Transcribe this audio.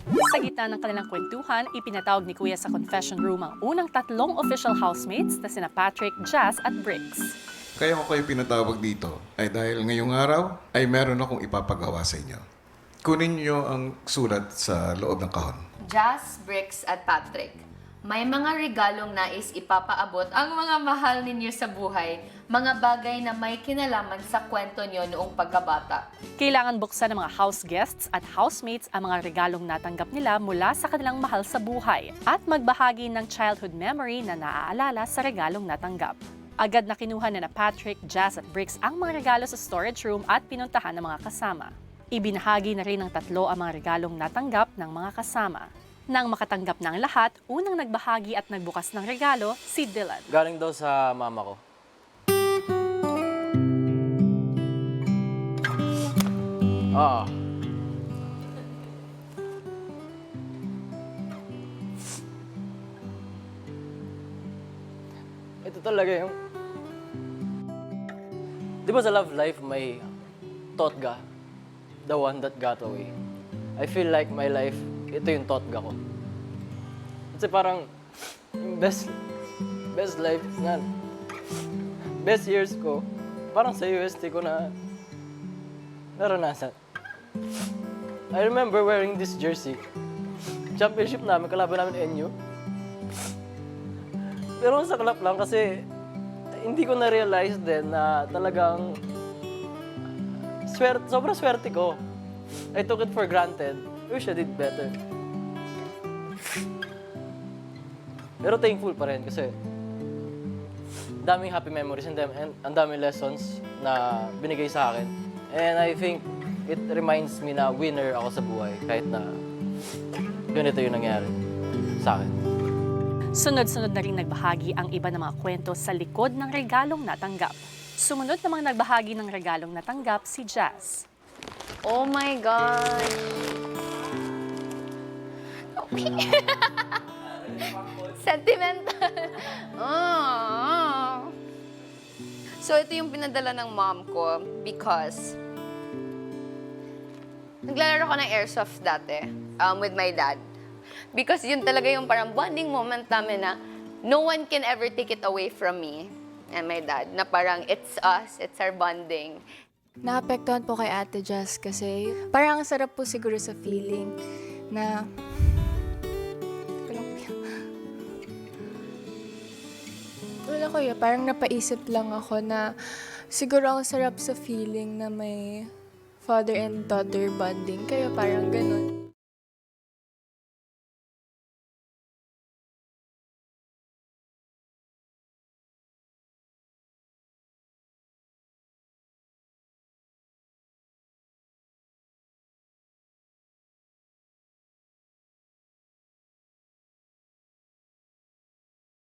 Sa gitna ng kanilang kwentuhan, ipinatawag ni Kuya sa confession room ang unang 3 official housemates na sina Patrick, Jazz at Briggs. Kaya ko kayo pinatawag dito ay dahil ngayong araw ay meron akong ipapagawa sa inyo. Kunin niyo ang sulat sa loob ng kahon. Jazz, Bricks, at Patrick, may mga regalong nais ipapaabot ang mga mahal ninyo sa buhay, mga bagay na may kinalaman sa kwento nyo noong pagkabata. Kailangan buksan ng mga house guests at housemates ang mga regalong natanggap nila mula sa kanilang mahal sa buhay at magbahagi ng childhood memory na naaalala sa regalong natanggap. Agad na kinuha na Patrick, Jazz at Briggs ang mga regalo sa storage room at pinuntahan ng mga kasama. Ibinahagi na rin ng 3 ang mga regalong natanggap ng mga kasama. Nang makatanggap ng lahat, unang nagbahagi at nagbukas ng regalo si Dylan. Galing daw sa mama ko. Oo. Ito talaga yung... Di ba sa love life may totga? The one that got away. I feel like my life, ito yung totga ko. Kasi parang yung best life nga, best years ko, parang sa UST ko na naranasan. I remember wearing this jersey. Championship namin, kalaban namin NU. Pero ang saklap lang kasi hindi ko na-realize din na talagang sobrang swerte ko. I took it for granted. I wish I did better. Pero thankful pa rin kasi daming happy memories and ang daming lessons na binigay sa akin. And I think it reminds me na winner ako sa buhay kahit na ganito yung nangyari sa akin. Sunod-sunod na rin nagbahagi ang iba ng mga kwento sa likod ng regalong natanggap. Sumunod namang nagbahagi ng regalong natanggap si Jazz. Oh my God! Okay. Sentimental. So, ito yung pinadala ng mom ko because naglalaro ko ng airsoft dati with my dad. Because yun talaga yung parang bonding moment namin na no one can ever take it away from me and my dad. Na parang it's us, it's our bonding. Naapektuhan po kay Ate Jazz kasi parang ang sarap po siguro sa feeling na wala ko yun, parang napaisip lang ako na siguro ang sarap sa feeling na may father and daughter bonding. Kaya parang ganun.